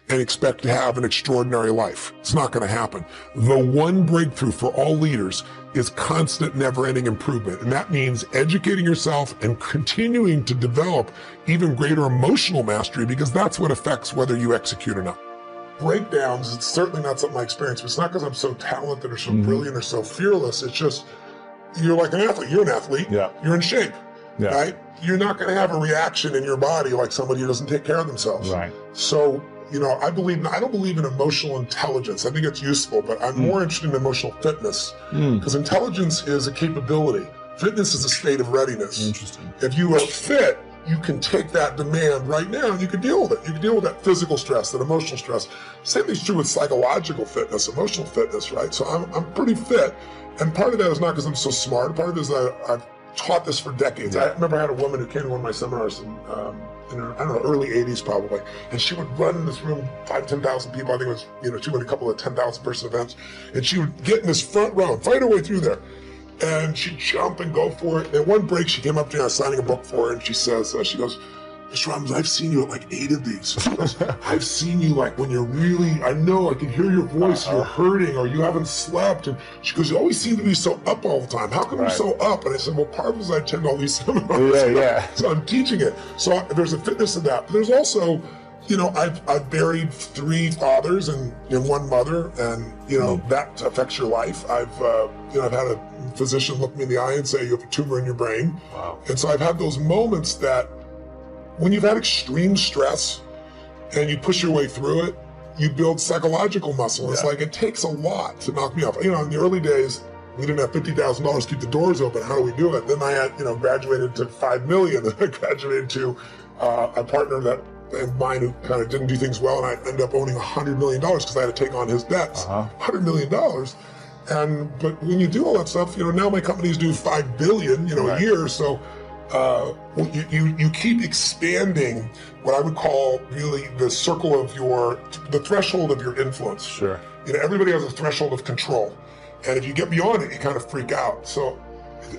and expect to have an extraordinary life. It's not going to happen. The one breakthrough for all leaders is constant, never-ending improvement. And that means educating yourself and continuing to develop even greater emotional mastery, because that's what affects whether you execute or not. Breakdowns, it's certainly not something I experience. It's not because I'm so talented or so brilliant or so fearless. It's just, you're like an athlete. You're an athlete. Yeah. You're in shape, right? You're not going to have a reaction in your body like somebody who doesn't take care of themselves. Right. So, you know, I don't believe in emotional intelligence. I think it's useful, but I'm more interested in emotional fitness, because intelligence is a capability. Fitness is a state of readiness. Interesting. If you are fit, you can take that demand right now and you can deal with it. You can deal with that physical stress, that emotional stress. Same thing's true with psychological fitness, emotional fitness, right? So I'm pretty fit. And part of that is not because I'm so smart. Part of it is that I've taught this for decades. I remember I had a woman who came to one of my seminars in her, I don't know, early 80s probably. And she would run in this room, 5,000, 10,000 people. I think it was, you know, she went a couple of 10,000 person events. And she would get in this front row and fight her way through there. And she'd jump and go for it. And at one break, she came up to me, I was signing a book for her, and she says, she goes, Mr. Robbins, I've seen you at like 8 of these. She goes, I've seen you like when you're really, I know, I can hear your voice, you're hurting or you haven't slept. And she goes, you always seem to be so up all the time. How come you're so up? And I said, well, part of it is I attend all these seminars. So I'm teaching it. So there's a fitness in that. But there's also, you know, I've buried 3 fathers and 1 mother, and, you know, that affects your life. I've had a physician look me in the eye and say, you have a tumor in your brain. Wow. And so I've had those moments that when you've had extreme stress and you push your way through it, you build psychological muscle. It's like, it takes a lot to knock me off. You know, in the early days, we didn't have $50,000 to keep the doors open. How do we do it? Then I had, you know, graduated to $5 million. I graduated to a partner that mine who kind of didn't do things well, and I ended up owning $100 million because I had to take on his debts. $100 million. But when you do all that stuff, you know, now my companies do $5 billion, you know, a year. So you keep expanding what I would call really the circle of the threshold of your influence. Sure. You know, everybody has a threshold of control, and if you get beyond it, you kind of freak out. So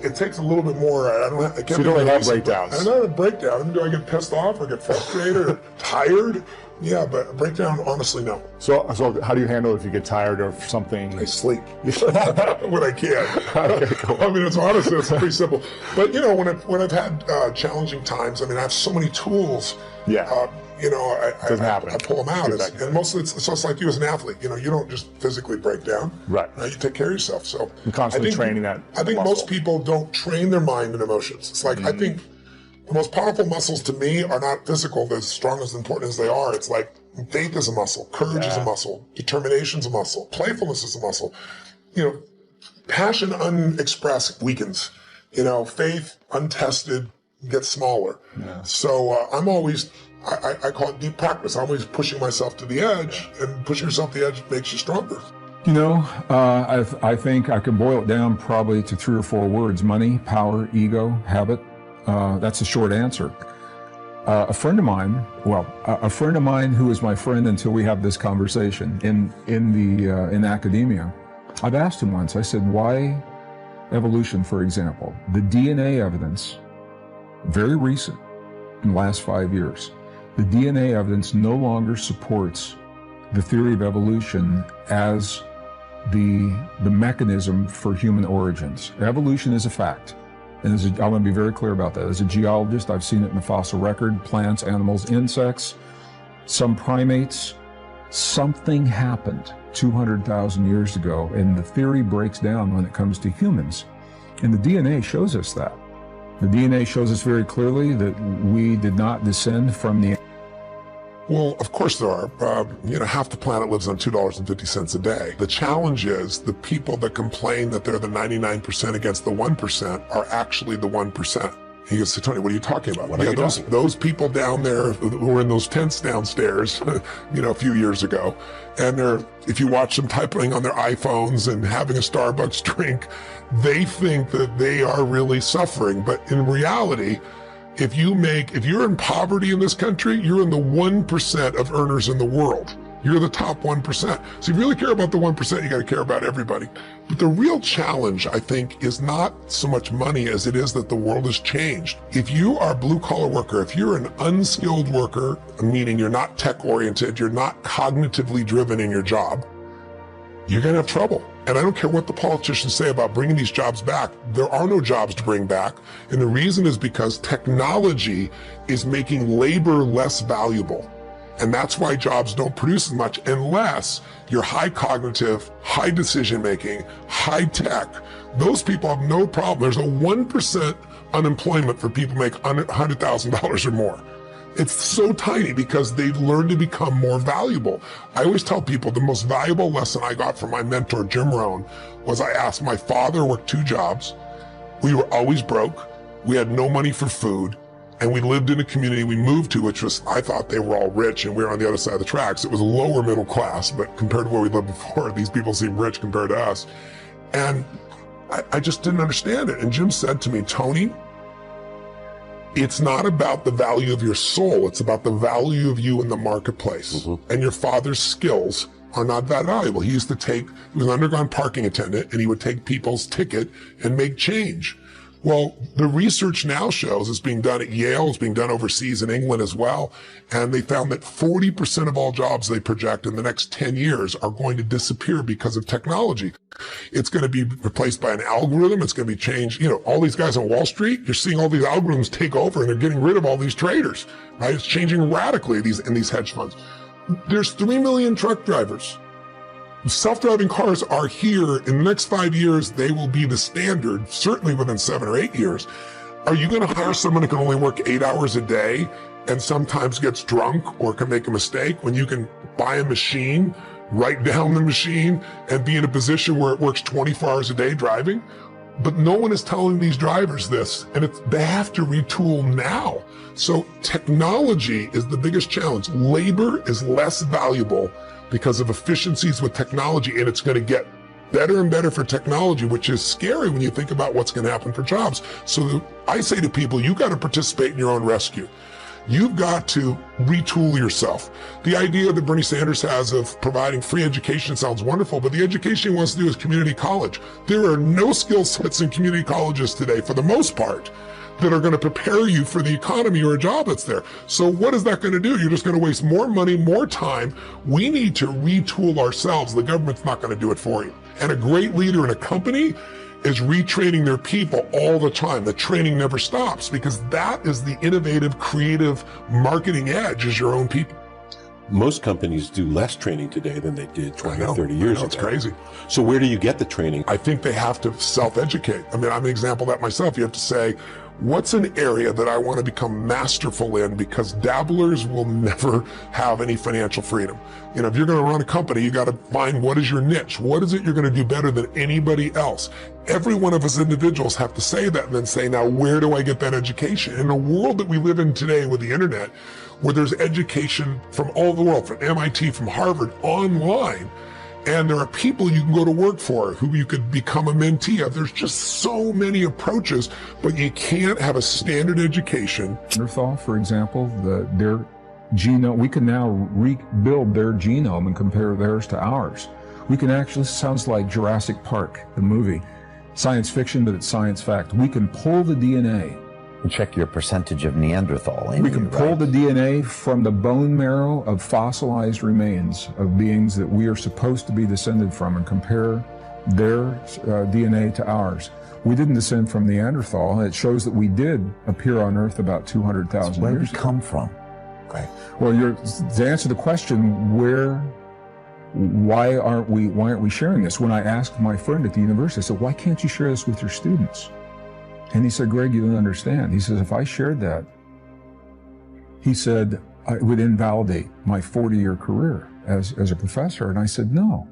it takes a little bit more. I can't. So you don't have breakdowns. I don't have a breakdown. Do I get pissed off or get frustrated or tired? Yeah, but a breakdown, honestly, no. So how do you handle it if you get tired of something? I sleep when I can. Okay, cool. I mean, it's honestly, it's pretty simple. But you know, when I've had challenging times, I mean, I have so many tools. Yeah. You know, I pull them out. And mostly it's just like you as an athlete. You know, you don't just physically break down. Right. You take care of yourself. So you're constantly training that. I think most people don't train their mind and emotions. It's like, I think the most powerful muscles to me are not physical, they're as strong as important as they are. It's like faith is a muscle, courage is a muscle, determination is a muscle, playfulness is a muscle. You know, passion unexpressed weakens. You know, faith untested gets smaller. Yeah. So I'm always, I call it deep practice. I'm always pushing myself to the edge, and pushing yourself to the edge makes you stronger. You know, I think I could boil it down probably to 3 or 4 words: money, power, ego, habit. That's a short answer. A friend of mine who is my friend until we have this conversation in academia, I've asked him once, I said, why evolution, for example? The DNA evidence, very recent, in the last 5 years, the DNA evidence no longer supports the theory of evolution as the mechanism for human origins. Evolution is a fact. And I want to be very clear about that. As a geologist, I've seen it in the fossil record, plants, animals, insects, some primates. Something happened 200,000 years ago, and the theory breaks down when it comes to humans. And the DNA shows us that. The DNA shows us very clearly that we did not descend from the... Well, of course there are. You know, half the planet lives on $2.50 a day. The challenge is the people that complain that they're the 99% against the 1% are actually the 1%. He goes, Tony, what are you talking about? Those people down there who were in those tents downstairs, you know, a few years ago, and if you watch them typing on their iPhones and having a Starbucks drink, they think that they are really suffering. But in reality, if you're in poverty in this country, you're in the 1% of earners in the world. You're the top 1%. So if you really care about the 1%, you got to care about everybody. But the real challenge, I think, is not so much money as it is that the world has changed. If you are a blue-collar worker, if you're an unskilled worker, meaning you're not tech-oriented, you're not cognitively driven in your job, you're going to have trouble. And I don't care what the politicians say about bringing these jobs back. There are no jobs to bring back. And the reason is because technology is making labor less valuable. And that's why jobs don't produce as much unless you're high cognitive, high decision making, high tech. Those people have no problem. There's a 1% unemployment for people who make $100,000 or more. It's so tiny because they've learned to become more valuable. I always tell people the most valuable lesson I got from my mentor, Jim Rohn, was I asked my father worked 2 jobs. We were always broke. We had no money for food. And we lived in a community we moved to, which was, I thought they were all rich and we were on the other side of the tracks. It was lower middle class, but compared to where we lived before, these people seem rich compared to us. And I just didn't understand it. And Jim said to me, Tony, it's not about the value of your soul. It's about the value of you in the marketplace. Mm-hmm. And your father's skills are not that valuable. He was an underground parking attendant, and he would take people's ticket and make change. Well, the research now shows it's being done at Yale, it's being done overseas in England as well, and they found that 40% of all jobs they project in the next 10 years are going to disappear because of technology. It's going to be replaced by an algorithm, it's going to be changed. You know, all these guys on Wall Street, you're seeing all these algorithms take over and they're getting rid of all these traders, right? It's changing radically in these hedge funds. There's 3 million truck drivers. Self-driving cars are here. In the next 5 years, they will be the standard, certainly within 7 or 8 years. Are you going to hire someone who can only work 8 hours a day and sometimes gets drunk or can make a mistake when you can buy a machine, write down the machine, and be in a position where it works 24 hours a day driving? But no one is telling these drivers this, and they have to retool now. So technology is the biggest challenge. Labor is less valuable because of efficiencies with technology, and it's going to get better and better for technology, which is scary when you think about what's going to happen for jobs. So I say to people, you got to participate in your own rescue. You've got to retool yourself. The idea that Bernie Sanders has of providing free education sounds wonderful, but the education he wants to do is community college. There are no skill sets in community colleges today, for the most part, that are going to prepare you for the economy or a job that's there. So what is that going to do? You're just going to waste more money, more time. We need to retool ourselves. The government's not going to do it for you. And a great leader in a company is retraining their people all the time. The training never stops, because that is the innovative, creative marketing edge, is your own people. Most companies do less training today than they did 20, 30 years ago. It's crazy. So where do you get the training? I think they have to self-educate. I mean, I'm an example of that myself. You have to say, what's an area that I want to become masterful in? Because dabblers will never have any financial freedom. You know, if you're going to run a company, you got to find what is your niche. What is it you're going to do better than anybody else? Every one of us individuals have to say that and then say, now, where do I get that education? In the world that we live in today with the internet, where there's education from all over the world, from MIT, from Harvard, online, and there are people you can go to work for who you could become a mentee of. There's just so many approaches, but you can't have a standard education. Neanderthal, for example, their genome, we can now rebuild their genome and compare theirs to ours. We can actually, sounds like Jurassic Park, the movie. Science fiction, but it's science fact. We can pull the DNA. Check your percentage of Neanderthal in We can pull the DNA from the bone marrow of fossilized remains of beings that we are supposed to be descended from and compare their DNA to ours. We didn't descend from Neanderthal, and it shows that we did appear on Earth about 200,000 years ago. Where did we come from? Okay. Well, to answer the question, why aren't we sharing this? When I asked my friend at the university, I said, why can't you share this with your students? And he said, Greg, you don't understand. He says, if I shared that, he said, it would invalidate my 40-year career as a professor. And I said, no.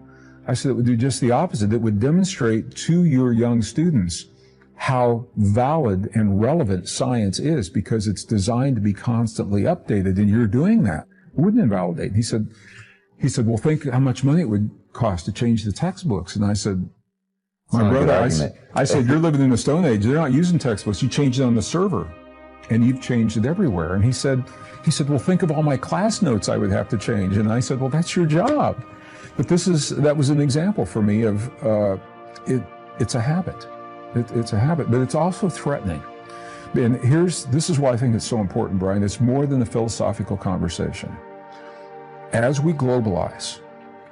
I said, it would do just the opposite. It would demonstrate to your young students how valid and relevant science is, because it's designed to be constantly updated, and you're doing that. It wouldn't invalidate. He said, well, think how much money it would cost to change the textbooks. And I said, my brother, I said, you're living in the Stone Age. They're not using textbooks. You change it on the server. and you've changed it everywhere. And he said, well, think of all my class notes I would have to change. And I said, well, that's your job. But that was an example for me of, it's a habit. It's a habit, but it's also threatening. And this is why I think it's so important, Brian. It's more than a philosophical conversation. As we globalize,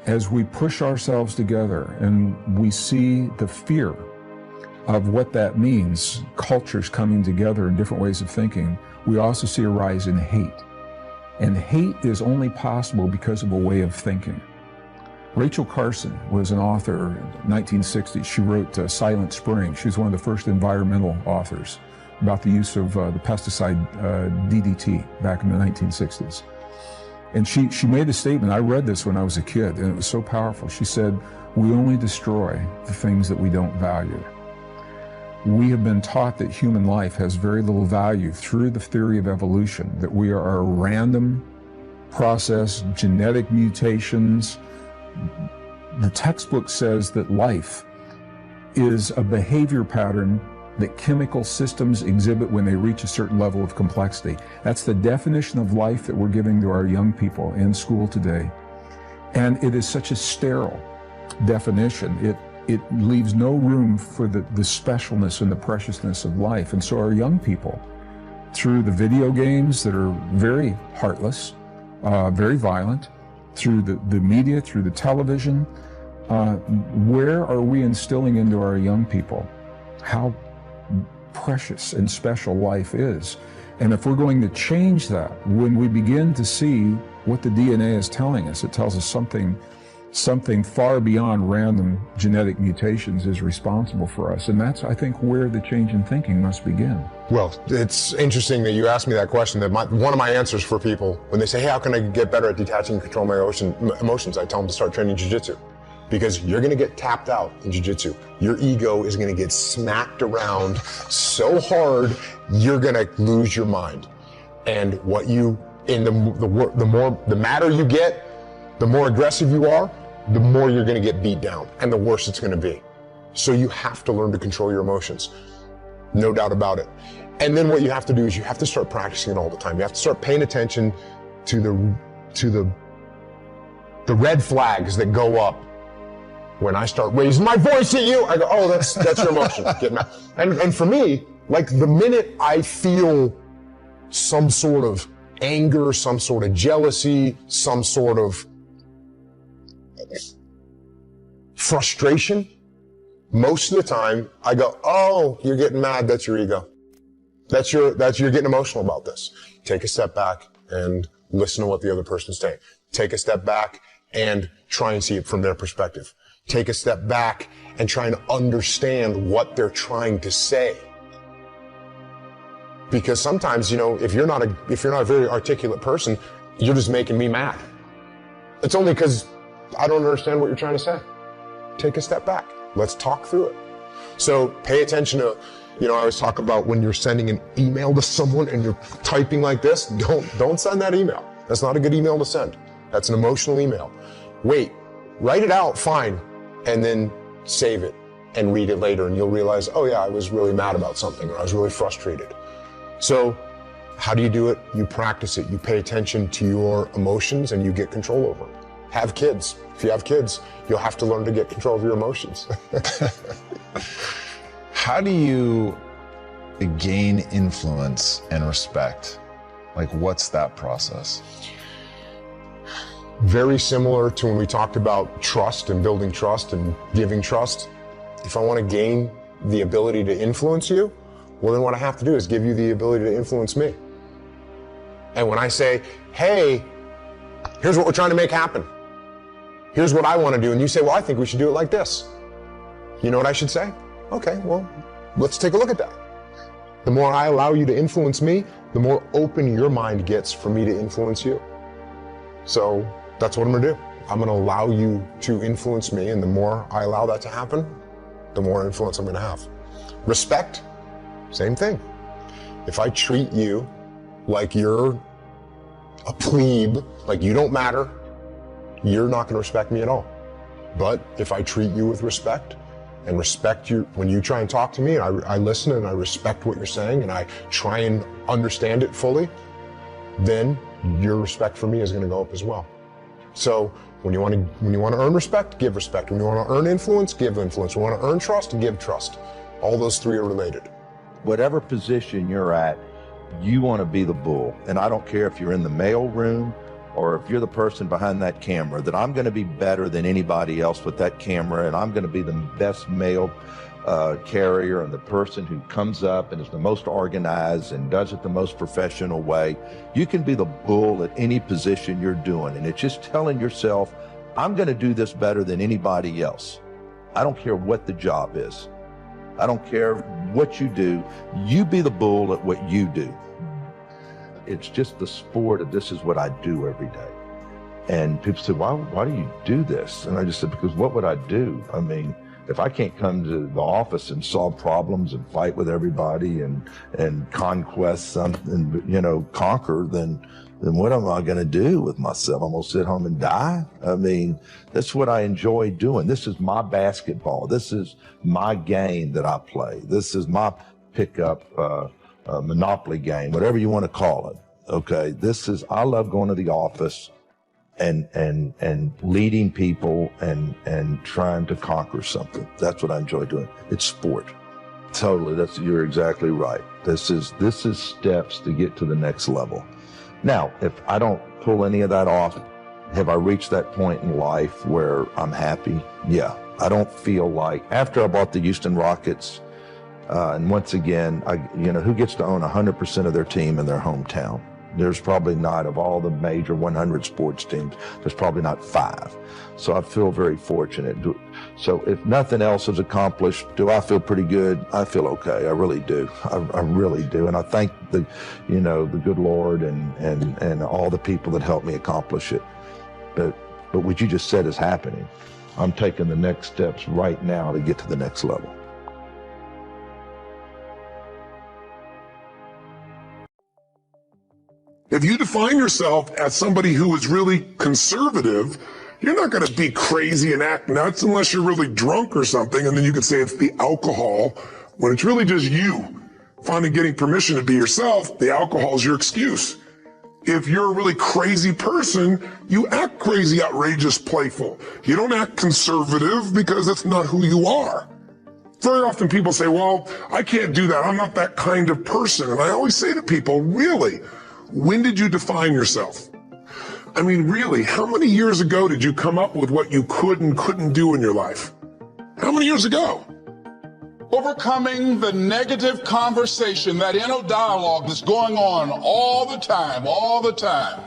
as we push ourselves together and we see the fear of what that means, cultures coming together in different ways of thinking, we also see a rise in hate. And hate is only possible because of a way of thinking. Rachel Carson was an author in the 1960s. She wrote Silent Spring. She was one of the first environmental authors about the use of the pesticide DDT back in the 1960s. And she made a statement. I read this when I was a kid, and it was so powerful. She said, we only destroy the things that we don't value. We have been taught that human life has very little value through the theory of evolution, that we are a random process, genetic mutations. The textbook says that life is a behavior pattern that chemical systems exhibit when they reach a certain level of complexity. That's the definition of life that we're giving to our young people in school today. And it is such a sterile definition. It leaves no room for the specialness and the preciousness of life. And so our young people, through the video games that are very heartless, very violent, through the media, through the television, where are we instilling into our young people how precious and special life is? And if we're going to change that, when we begin to see what the DNA is telling us, it tells us something far beyond random genetic mutations is responsible for us. And that's, I think, where the change in thinking must begin. Well, it's interesting that you asked me that question. That one of my answers for people, when they say, hey, how can I get better at detaching and control my emotions? I tell them to start training jiu-jitsu. Because you're gonna get tapped out in jiu-jitsu. Your ego is gonna get smacked around so hard, you're gonna lose your mind. And the madder you get, the more aggressive you are, the more you're gonna get beat down, and the worse it's gonna be. So you have to learn to control your emotions. No doubt about it. And then what you have to do is you have to start practicing it all the time. You have to start paying attention to the red flags that go up when I start raising my voice at you. I go, oh, that's your emotion. Get mad. And for me, like the minute I feel some sort of anger, some sort of jealousy, some sort of frustration, most of the time I go, oh, you're getting mad. That's your ego. You're getting emotional about this. Take a step back and listen to what the other person's saying. Take a step back and try and see it from their perspective. Take a step back and try and understand what they're trying to say. Because sometimes, if you're not a very articulate person, you're just making me mad. It's only because I don't understand what you're trying to say. Take a step back. Let's talk through it. So pay attention to, I always talk about when you're sending an email to someone and you're typing like this, don't send that email. That's not a good email to send. That's an emotional email. Wait, write it out, fine, and then save it and read it later, and you'll realize, oh yeah, I was really mad about something, or I was really frustrated. So how do you do it? You practice it. You pay attention to your emotions and you get control over them. Have kids. If you have kids, you'll have to learn to get control of your emotions. How do you gain influence and respect? Like, what's that process? Very similar to when we talked about trust and building trust and giving trust. If I want to gain the ability to influence you, well, then what I have to do is give you the ability to influence me. And when I say, hey, here's what we're trying to make happen. Here's what I want to do. And you say, well, I think we should do it like this. You know what I should say? Okay, well, let's take a look at that. The more I allow you to influence me, the more open your mind gets for me to influence you. So that's what I'm gonna do. I'm gonna allow you to influence me, and the more I allow that to happen, the more influence I'm gonna have. Respect, same thing. If I treat you like you're a plebe, like you don't matter, you're not gonna respect me at all. But if I treat you with respect, and respect you when you try and talk to me, I listen and I respect what you're saying and I try and understand it fully, then your respect for me is going to go up as well. So when you want to earn respect, give respect. When you want to earn influence, give influence. When you want to earn trust, give trust. All those three are related. Whatever position you're at, you want to be the bull. And I don't care if you're in the mail room or if you're the person behind that camera, that I'm going to be better than anybody else with that camera, and I'm going to be the best mail carrier and the person who comes up and is the most organized and does it the most professional way. You can be the bull at any position you're doing, and it's just telling yourself, I'm going to do this better than anybody else. I don't care what the job is. I don't care what you do. You be the bull at what you do. It's just the sport of this is what I do every day. And people say, why do you do this? And I just said, because what would I do? I mean, if I can't come to the office and solve problems and fight with everybody and conquest something, you know, conquer, then what am I going to do with myself? I'm going to sit home and die? I mean, that's what I enjoy doing. This is my basketball. This is my game that I play. This is my pickup Monopoly game, whatever you want to call it. Okay, I love going to the office and leading people and trying to conquer something. That's what I enjoy doing. It's sport. Totally, you're exactly right. This is steps to get to the next level. Now, if I don't pull any of that off, have I reached that point in life where I'm happy? Yeah. I don't feel like, after I bought the Houston Rockets, and once again, who gets to own 100% of their team in their hometown? There's probably not, of all the major 100 sports teams, there's probably not 5. So I feel very fortunate. So if nothing else is accomplished, do I feel pretty good? I feel okay. I really do. I really do. And I thank the good Lord and all the people that helped me accomplish it. But what you just said is happening. I'm taking the next steps right now to get to the next level. If you define yourself as somebody who is really conservative, you're not going to be crazy and act nuts unless you're really drunk or something, and then you could say it's the alcohol, when it's really just you finally getting permission to be yourself. The alcohol is your excuse. If you're a really crazy person, you act crazy, outrageous, playful. You don't act conservative because that's not who you are. Very often people say, well, I can't do that. I'm not that kind of person. And I always say to people, really? When did you define yourself? I mean, really, how many years ago did you come up with what you could and couldn't do in your life? How many years ago? Overcoming the negative conversation, that inner dialogue that's going on all the time,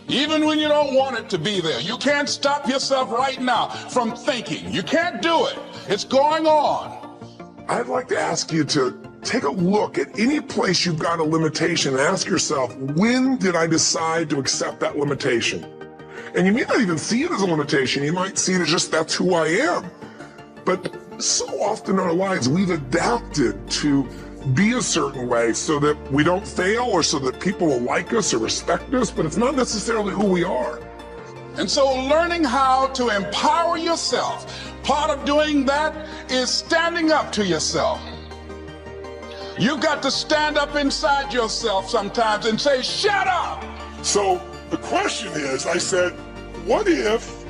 even when you don't want it to be there. You can't stop yourself right now from thinking. You can't do it. It's going on. I'd like to ask you to take a look at any place you've got a limitation and ask yourself, when did I decide to accept that limitation? And you may not even see it as a limitation. You might see it as just, that's who I am. But so often in our lives, we've adapted to be a certain way so that we don't fail or so that people will like us or respect us, but it's not necessarily who we are. And so learning how to empower yourself, part of doing that is standing up to yourself. You've got to stand up inside yourself sometimes and say, shut up! So the question is, I said, what if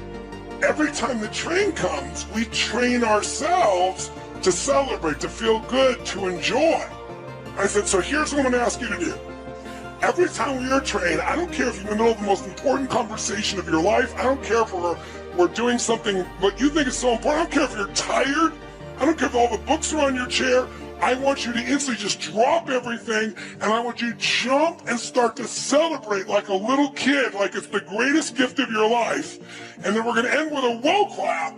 every time the train comes, we train ourselves to celebrate, to feel good, to enjoy? I said, so here's what I'm going to ask you to do. Every time we are trained, I don't care if you're in the middle of the most important conversation of your life. I don't care if we're doing something but you think is so important. I don't care if you're tired. I don't care if all the books are on your chair. I want you to instantly just drop everything, and I want you to jump and start to celebrate like a little kid, like it's the greatest gift of your life. And then we're going to end with a whoa clap,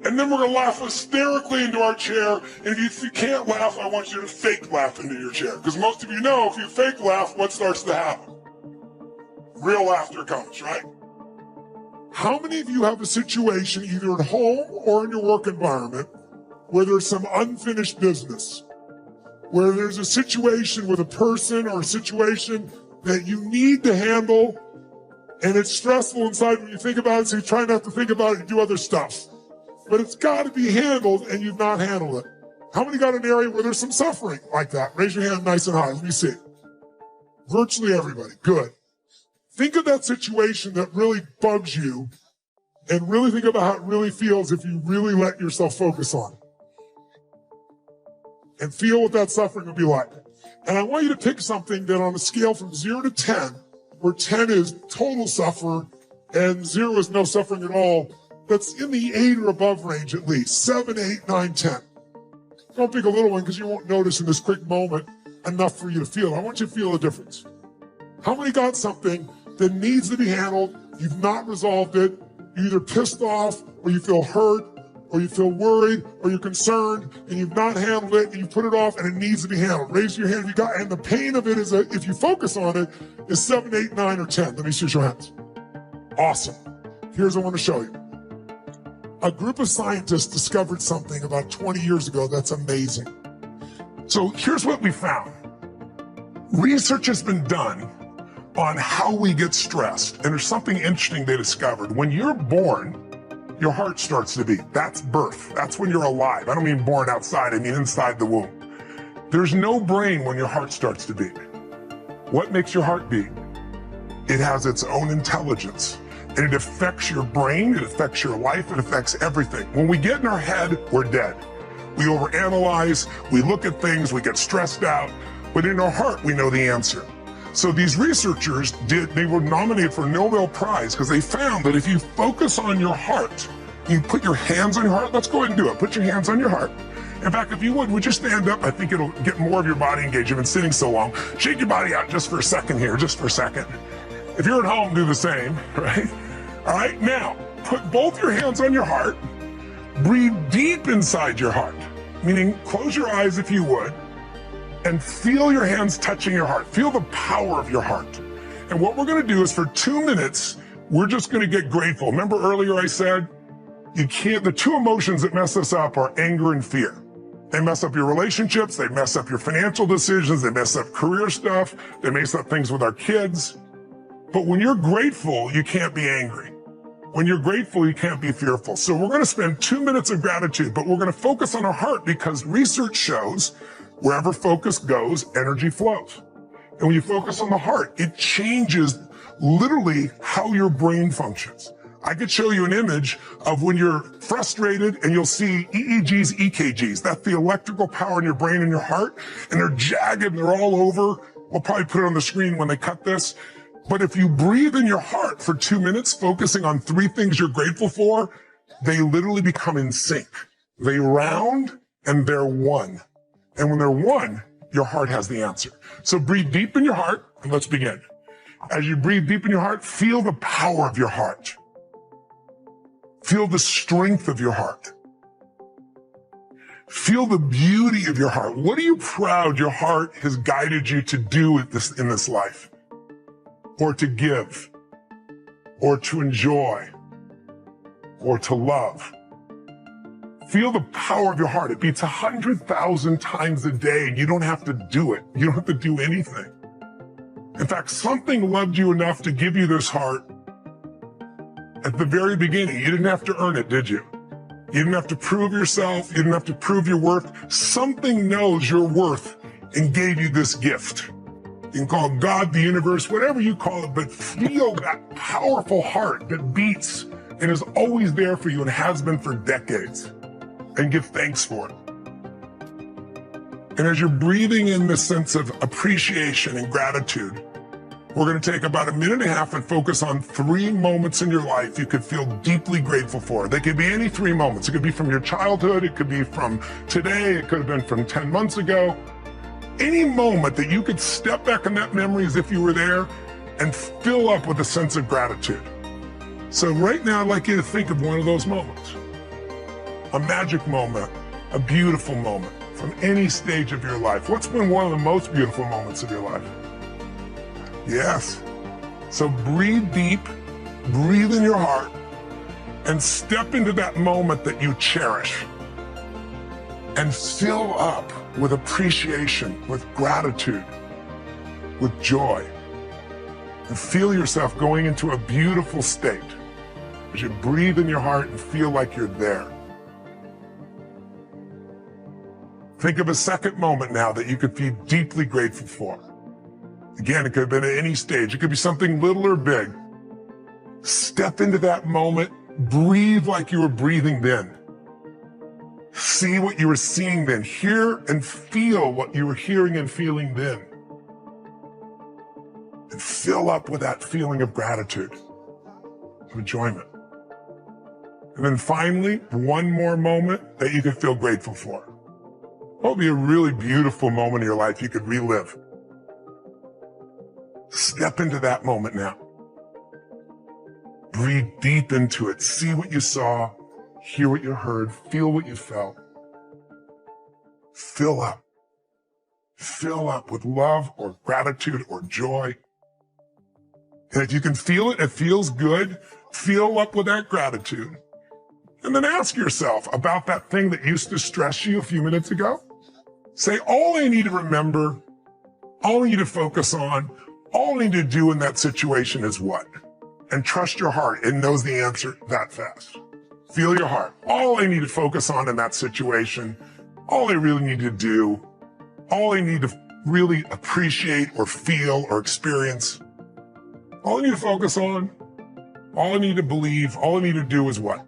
and then we're going to laugh hysterically into our chair. And if you can't laugh, I want you to fake laugh into your chair. Because most of you know, if you fake laugh, what starts to happen? Real laughter comes, right? How many of you have a situation, either at home or in your work environment, where there's some unfinished business? Where there's a situation with a person or a situation that you need to handle, and it's stressful inside when you think about it, so you try not to think about it and do other stuff. but it's got to be handled, and you've not handled it. How many got an area where there's some suffering like that? Raise your hand nice and high. Let me see. Virtually everybody. Good. Think of that situation that really bugs you and really think about how it really feels if you really let yourself focus on it. And feel what that suffering would be like. And I want you to pick something that on a scale from 0 to 10, where 10 is total suffer and 0 is no suffering at all, that's in the 8 or above range at least. 7, 8, 9, 10. Don't pick a little one because you won't notice in this quick moment enough for you to feel. I want you to feel the difference. How many got something that needs to be handled, you've not resolved it, you're either pissed off, or you feel hurt, or you feel worried, or you're concerned, and you've not handled it, and you put it off, and it needs to be handled? Raise your hand if you got, and the pain of it is, if you focus on it, is 7, 8, 9, or 10. Let me see your hands. Awesome. Here's what I want to show you. A group of scientists discovered something about 20 years ago that's amazing. So here's what we found. Research has been done on how we get stressed, and there's something interesting they discovered. When you're born, your heart starts to beat. That's birth. That's when you're alive. I don't mean born outside, I mean inside the womb. There's no brain when your heart starts to beat. What makes your heart beat? It has its own intelligence. And it affects your brain, it affects your life, it affects everything. When we get in our head, we're dead. We overanalyze, we look at things, we get stressed out, but in our heart, we know the answer. So these researchers they were nominated for a Nobel Prize because they found that if you focus on your heart, you put your hands on your heart, let's go ahead and do it. Put your hands on your heart. In fact, if you would you stand up? I think it'll get more of your body engaged. You've been sitting so long. Shake your body out just for a second here, just for a second. If you're at home, do the same, right? All right, now, put both your hands on your heart, breathe deep inside your heart, meaning close your eyes if you would, and feel your hands touching your heart. Feel the power of your heart. And what we're gonna do is for 2 minutes, we're just gonna get grateful. Remember earlier I said, the two emotions that mess us up are anger and fear. They mess up your relationships, they mess up your financial decisions, they mess up career stuff, they mess up things with our kids. But when you're grateful, you can't be angry. When you're grateful, you can't be fearful. So we're going to spend 2 minutes of gratitude, but we're going to focus on our heart because research shows wherever focus goes, energy flows. And when you focus on the heart, it changes literally how your brain functions. I could show you an image of when you're frustrated and you'll see EEGs, EKGs. That's the electrical power in your brain and your heart. And they're jagged and they're all over. We'll probably put it on the screen when they cut this. But if you breathe in your heart for 2 minutes, focusing on 3 things you're grateful for, they literally become in sync. They round and they're one. And when they're one, your heart has the answer. So breathe deep in your heart and let's begin. As you breathe deep in your heart, feel the power of your heart. Feel the strength of your heart. Feel the beauty of your heart. What are you proud your heart has guided you to do in this life? Or to give, or to enjoy, or to love. Feel the power of your heart. It beats 100,000 times a day, and you don't have to do it. You don't have to do anything. In fact, something loved you enough to give you this heart at the very beginning. You didn't have to earn it, did you? You didn't have to prove yourself. You didn't have to prove your worth. Something knows your worth and gave you this gift. You can call it God, the universe, whatever you call it, but feel that powerful heart that beats and is always there for you and has been for decades. And give thanks for it. And as you're breathing in this sense of appreciation and gratitude, we're going to take about 1.5 minutes and focus on 3 moments in your life you could feel deeply grateful for. They could be any 3 moments. It could be from your childhood. It could be from today. It could have been from 10 months ago. Any moment that you could step back in that memory as if you were there and fill up with a sense of gratitude. So right now, I'd like you to think of one of those moments. A magic moment, a beautiful moment from any stage of your life. What's been one of the most beautiful moments of your life? Yes. So breathe deep, breathe in your heart, and step into that moment that you cherish. And fill up with appreciation, with gratitude, with joy. And feel yourself going into a beautiful state as you breathe in your heart and feel like you're there. Think of a second moment now that you could be deeply grateful for. Again, it could have been at any stage. It could be something little or big. Step into that moment. Breathe like you were breathing then. See what you were seeing then. Hear and feel what you were hearing and feeling then. And fill up with that feeling of gratitude, of enjoyment. And then finally, one more moment that you could feel grateful for. What would be a really beautiful moment in your life you could relive? Step into that moment now. Breathe deep into it. See what you saw, hear what you heard, feel what you felt. Fill up. Fill up with love or gratitude or joy. And if you can feel it, it feels good, fill up with that gratitude. And then ask yourself about that thing that used to stress you a few minutes ago. Say, all I need to remember, all I need to focus on, all I need to do in that situation is what? And trust your heart. It knows the answer that fast. Feel your heart. All I need to focus on in that situation, all I really need to do, all I need to really appreciate or feel or experience, all I need to focus on, all I need to believe, all I need to do is what?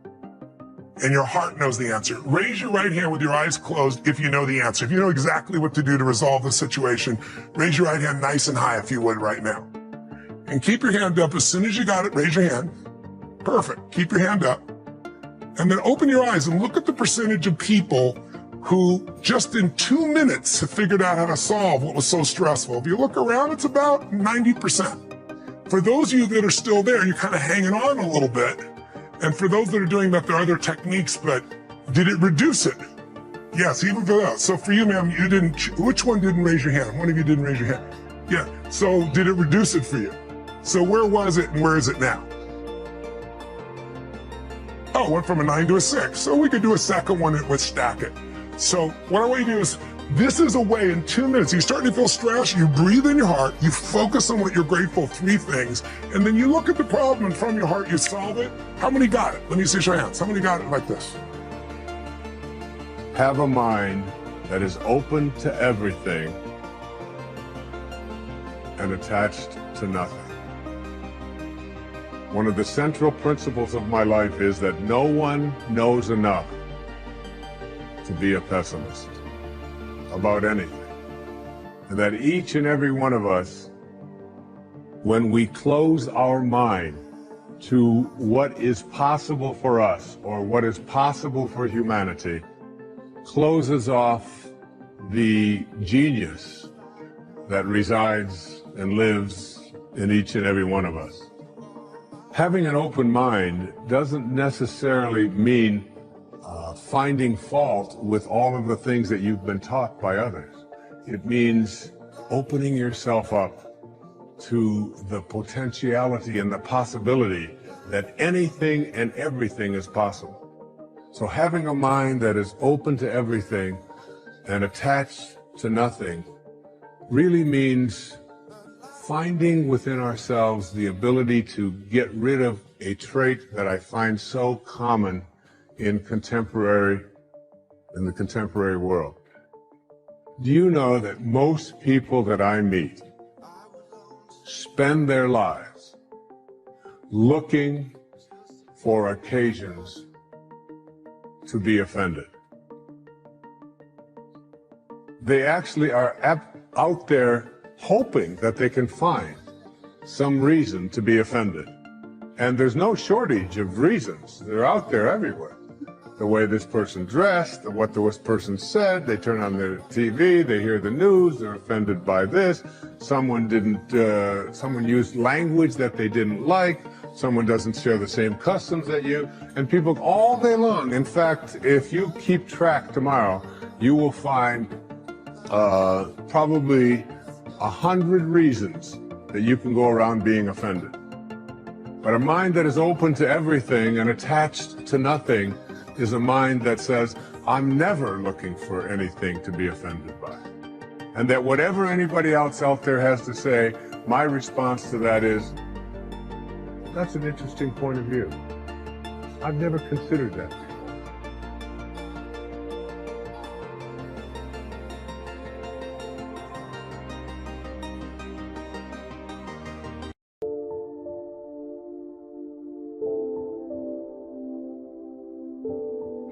And your heart knows the answer. Raise your right hand with your eyes closed if you know the answer. If you know exactly what to do to resolve the situation, raise your right hand nice and high if you would right now. And keep your hand up as soon as you got it, raise your hand. Perfect. Keep your hand up. And then open your eyes and look at the percentage of people who just in 2 minutes have figured out how to solve what was so stressful. If you look around, it's about 90%. For those of you that are still there, you're kind of hanging on a little bit. And for those that are doing that, there are other techniques, but did it reduce it? Yes, even for those. So for you, ma'am, you didn't, which one didn't raise your hand? One of you didn't raise your hand. Yeah, so did it reduce it for you? So where was it and where is it now? Oh, it went from a 9 to a 6. So we could do a second one and would stack it. So what I want you to do is, this is a way in 2 minutes, you're starting to feel stressed, you breathe in your heart, you focus on what you're grateful, 3 things, and then you look at the problem and from your heart you solve it. How many got it? Let me see your hands. How many got it like this? Have a mind that is open to everything and attached to nothing. One of the central principles of my life is that no one knows enough to be a pessimist about anything. And that each and every one of us, when we close our mind to what is possible for us or what is possible for humanity, closes off the genius that resides and lives in each and every one of us. Having an open mind doesn't necessarily mean finding fault with all of the things that you've been taught by others. It means opening yourself up to the potentiality and the possibility that anything and everything is possible. So having a mind that is open to everything and attached to nothing really means finding within ourselves the ability to get rid of a trait that I find so common in the contemporary world. Do you know that most people that I meet spend their lives looking for occasions to be offended? They actually are out there hoping that they can find some reason to be offended. And there's no shortage of reasons. They're out there everywhere. The way this person dressed, what this person said, they turn on their TV, they hear the news, they're offended by this. Someone used language that they didn't like. Someone doesn't share the same customs that you. And people all day long. In fact, if you keep track tomorrow, you will find probably 100 reasons that you can go around being offended. But a mind that is open to everything and attached to nothing is a mind that says, I'm never looking for anything to be offended by. And that whatever anybody else out there has to say, my response to that is, that's an interesting point of view. I've never considered that before.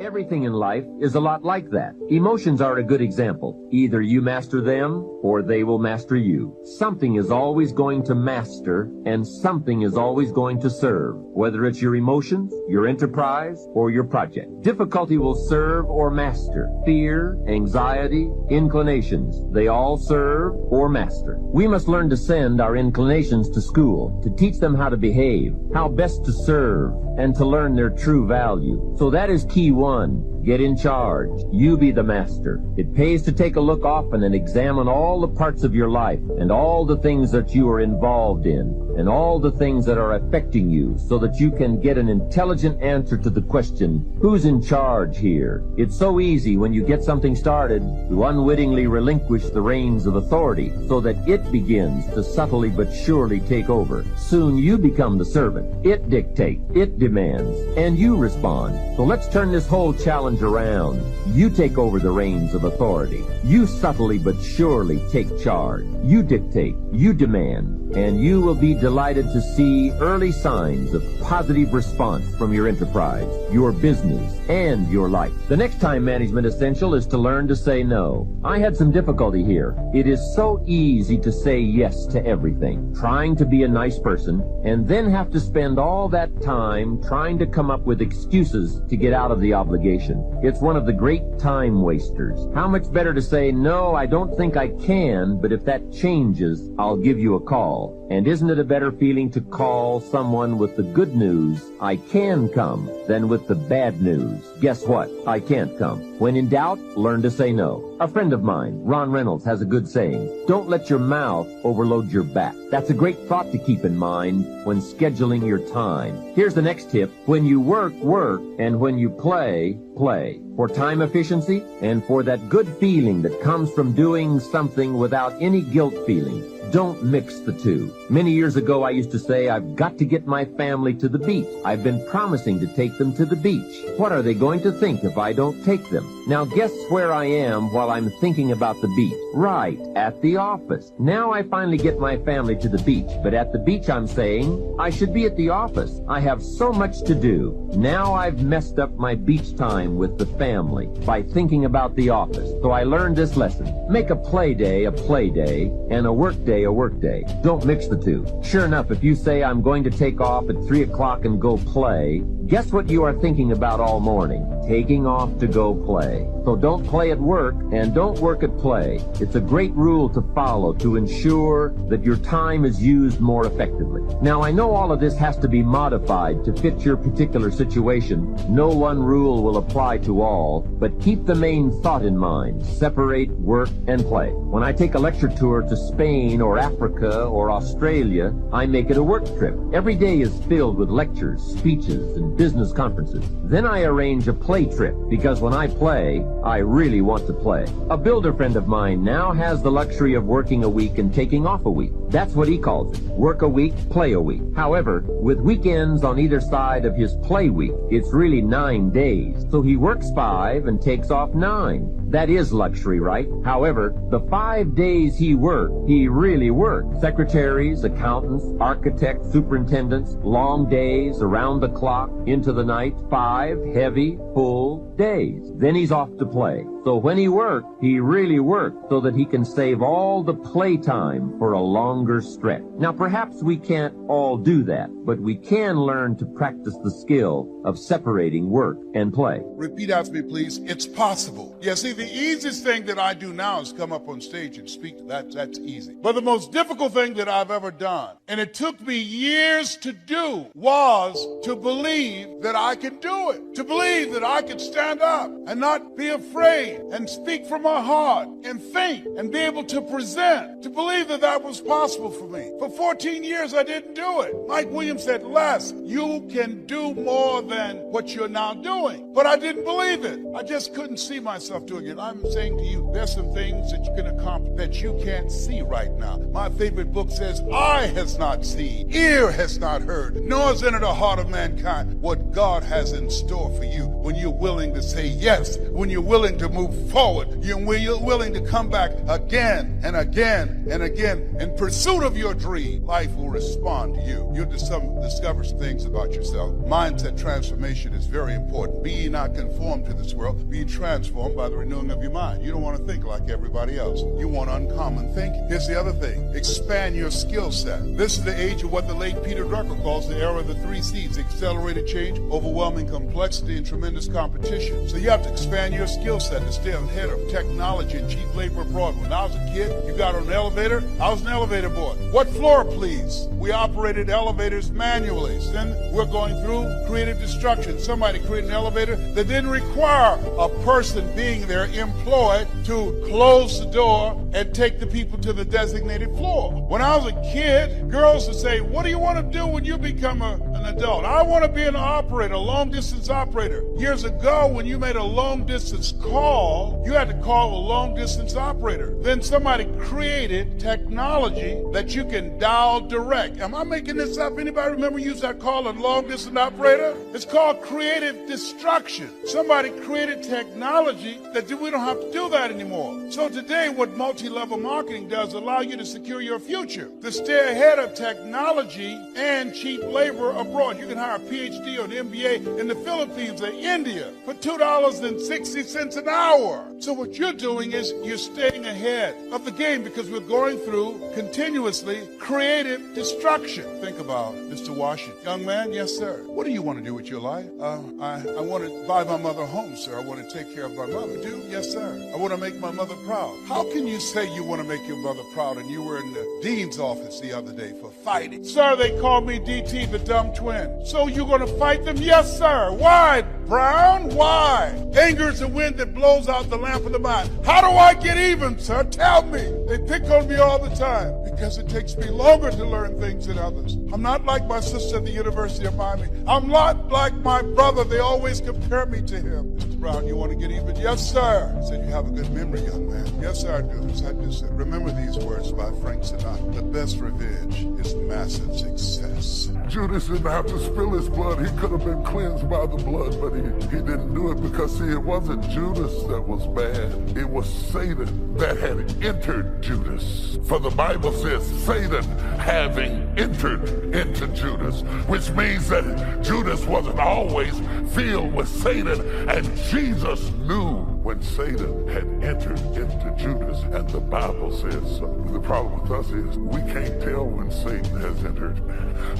Everything in life is a lot like that. Emotions are a good example. Either you master them or they will master you. Something is always going to master and something is always going to serve, whether it's your emotions, your enterprise, or your project. Difficulty will serve or master. Fear, anxiety, inclinations, they all serve or master. We must learn to send our inclinations to school, to teach them how to behave, how best to serve, and to learn their true value. So that is key one. Get in charge. You be the master. It pays to take a look often and examine all the parts of your life and all the things that you are involved in and all the things that are affecting you so that you can get an intelligent answer to the question, who's in charge here? It's so easy when you get something started to unwittingly relinquish the reins of authority so that it begins to subtly but surely take over. Soon you become the servant. It dictates, it demands, and you respond. So let's turn this whole challenge around. You take over the reins of authority. You subtly but surely take charge. You dictate, you demand, and you will be delighted to see early signs of positive response from your enterprise, your business, and your life. The next time management essential is to learn to say no. I had some difficulty here. It is so easy to say yes to everything, trying to be a nice person, and then have to spend all that time trying to come up with excuses to get out of the obligation. It's one of the great time wasters. How much better to say, no, I don't think I can, but if that changes, I'll give you a call. And isn't it a better feeling to call someone with the good news, I can come, than with the bad news, guess what, I can't come. When in doubt, learn to say no. A friend of mine, Ron Reynolds, has a good saying, don't let your mouth overload your back. That's a great thought to keep in mind when scheduling your time. Here's the next tip. When you work, work, and when you play, play. For time efficiency and for that good feeling that comes from doing something without any guilt feeling. Don't mix the two. Many years ago, I used to say, I've got to get my family to the beach. I've been promising to take them to the beach. What are they going to think if I don't take them? Now guess where I am while I'm thinking about the beach? Right, at the office. Now I finally get my family to the beach, but at the beach I'm saying, I should be at the office. I have so much to do. Now I've messed up my beach time with the family by thinking about the office. So I learned this lesson. Make a play day, and a work day, a work day. Don't mix the two. Sure enough, if you say I'm going to take off at 3 o'clock and go play, guess what you are thinking about all morning? Taking off to go play. So don't play at work and don't work at play. It's a great rule to follow to ensure that your time is used more effectively. Now I know all of this has to be modified to fit your particular situation. No one rule will apply to all, but keep the main thought in mind. Separate work and play. When I take a lecture tour to Spain or Africa or Australia, I make it a work trip. Every day is filled with lectures, speeches, and business conferences. Then I arrange a play trip because when I play, I really want to play. A builder friend of mine now has the luxury of working a week and taking off a week. That's what he calls it. Work a week, play a week. However, with weekends on either side of his play week, it's really 9 days. So he works 5 and takes off 9. That is luxury, right? However, the 5 days he worked, he really worked. Secretaries, accountants, architects, superintendents, long days, around the clock, into the night, 5 heavy, full days. Then he's off to play. So when he worked, he really worked so that he can save all the playtime for a longer stretch. Now perhaps we can't all do that, but we can learn to practice the skill of separating work and play. Repeat after me, please. It's possible. Yeah, see, the easiest thing that I do now is come up on stage and speak. That's easy. But the most difficult thing that I've ever done, and it took me years to do, was to believe that I could do it. To believe that I could stand up and not be afraid and speak from my heart and think and be able to present. To believe that that was possible for me. For 14 years, I didn't do it. Mike Williams said, Les, you can do more than what you're now doing. But I didn't believe it. I just couldn't see myself doing it. I'm saying to you, there's some things that you can accomplish that you can't see right now. My favorite book says, eye has not seen, ear has not heard, nor has entered the heart of mankind what God has in store for you when you're willing to say yes, when you're willing to move forward, when you're willing to come back again and again and again in pursuit of your dream. Life will respond to you. You'll discover some things about yourself. Mindset transformation. transformation is very important. Be ye not conformed to this world, be transformed by the renewing of your mind. You don't want to think like everybody else. You want uncommon thinking. Here's the other thing. Expand your skill set. This is the age of what the late Peter Drucker calls the era of the 3 C's: accelerated change, overwhelming complexity, and tremendous competition. So you have to expand your skill set to stay ahead of technology and cheap labor abroad. When I was a kid, you got on an elevator, I was an elevator boy. What floor, please? We operated elevators manually. Then we're going through creative destruction. Somebody created an elevator that didn't require a person being there employed to close the door and take the people to the designated floor. When I was a kid, girls would say, what do you want to do when you become an adult? I want to be an operator, a long-distance operator. Years ago, when you made a long-distance call, you had to call a long-distance operator. Then somebody created technology that you can dial direct. Am I making this up? Anybody remember using that call a long-distance operator? It's called creative destruction. Somebody created technology that we don't have to do that anymore. So today, what multi-level marketing does allow you to secure your future, to stay ahead of technology and cheap labor abroad. You can hire a PhD or an MBA in the Philippines or India for $2.60 an hour. So what you're doing is you're staying ahead of the game, because we're going through continuously creative destruction. Think about Mr. Washington. Young man, yes, sir. What do you want to do with your life? I want to buy my mother a home, sir. I want to take care of my mother. Do? Yes, sir. I want to make my mother proud. How can you say you want to make your mother proud and you were in the dean's office the other day for fighting? Sir, they call me DT, the dumb twin. So you're going to fight them? Yes, sir. Why, Brown? Why? Anger is the wind that blows out the lamp of the mind. How do I get even, sir? Tell me. They pick on me all the time because it takes me longer to learn things than others. I'm not like my sister at the University of Miami. I'm not like my brother. They always compare me to him. Mr. Brown, you want to get even? Yes, sir. I said, you have a good memory, young man. Yes, sir, I do. I just said, remember these words by Frank Sinatra. The best revenge is massive success. Judas didn't have to spill his blood. He could have been cleansed by the blood, but he didn't do it because, see, it wasn't Judas that was bad. It was Satan that had entered Judas. For the Bible says Satan having entered into Judas, which means that Judas wasn't always filled with Satan, and Jesus knew when Satan had entered into Judas, and the Bible says so. The problem with us is we can't tell when Satan has entered.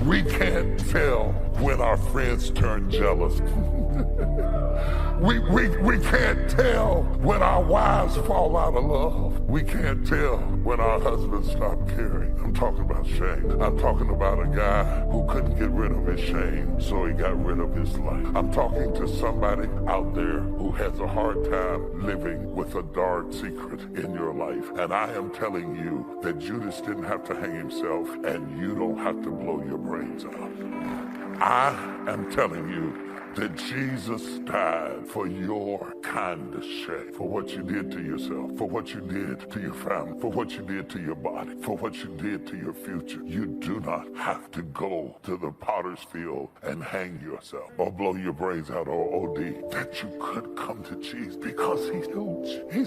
We can't tell when our friends turn jealous. We can't tell when our wives fall out of love. We can't tell when our husbands stop caring. I'm talking about shame. I'm talking about a guy who couldn't get rid of his shame, so he got rid of his life. I'm talking to somebody out there who has a hard time living with a dark secret in your life. And I am telling you that Judas didn't have to hang himself, and you don't have to blow your brains out. I am telling you that Jesus died for your kind of shame, for what you did to yourself, for what you did to your family, for what you did to your body, for what you did to your future. You do not have to go to the potter's field and hang yourself or blow your brains out or OD. That you could come to Jesus because he's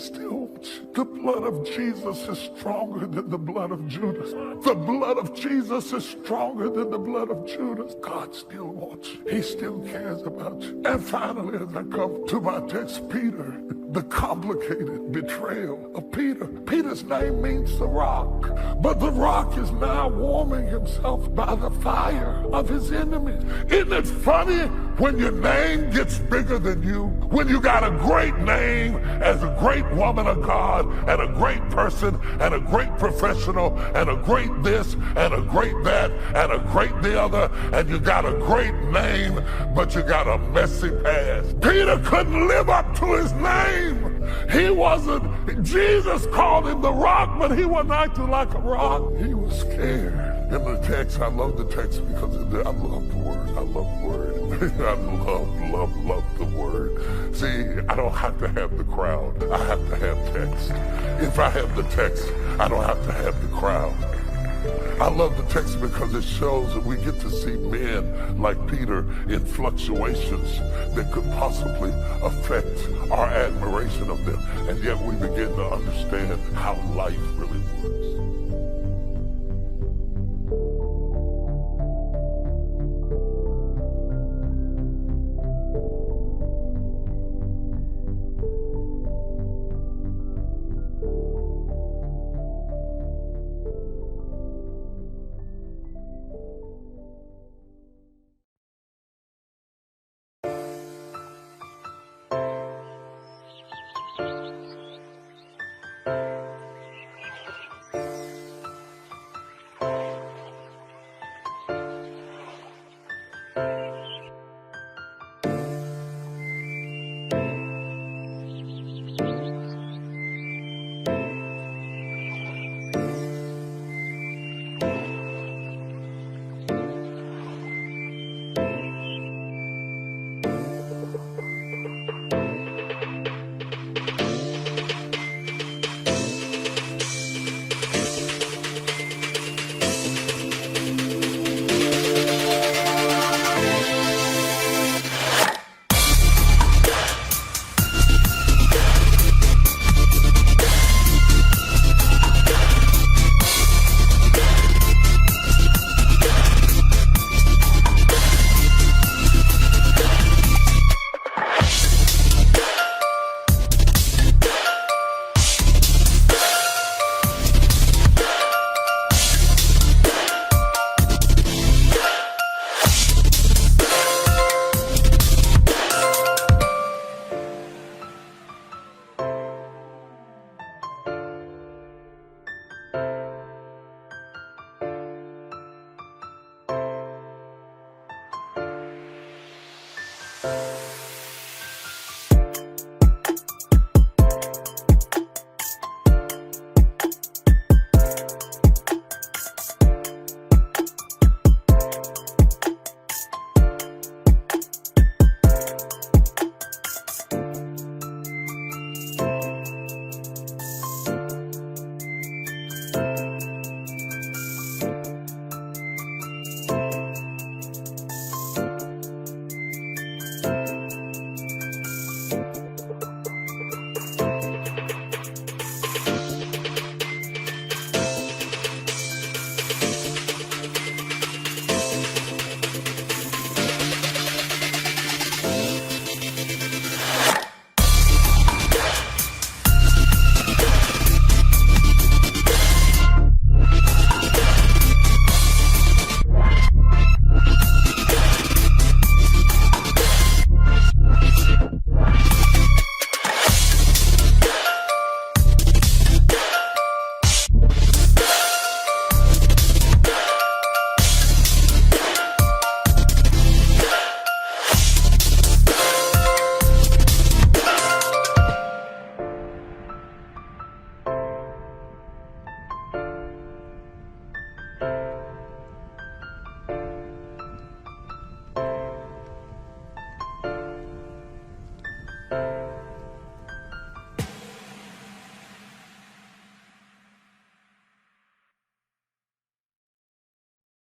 still, the blood of Jesus is stronger than the blood of Judas. The blood of Jesus is stronger than the blood of Judas. God still wants you. He still cares about you. And finally, as I come to my text, Peter, the complicated betrayal of Peter. Peter's name means the rock, but the rock is now warming himself by the fire of his enemies. Isn't it funny when your name gets bigger than you? When you got a great name as a great woman of God and a great person and a great professional and a great this and a great that and a great the other, and you got a great name, but you got a messy past. Peter couldn't live up to his name. He wasn't, Jesus called him the rock, but he wasn't acting like a rock. He was scared. In the text, I love the text because I love the word. I love the word. I love the word. See, I don't have to have the crowd. I have to have text. If I have the text, I don't have to have the crowd. I love the text because it shows that we get to see men like Peter in fluctuations that could possibly affect our admiration of them. And yet we begin to understand how life really works.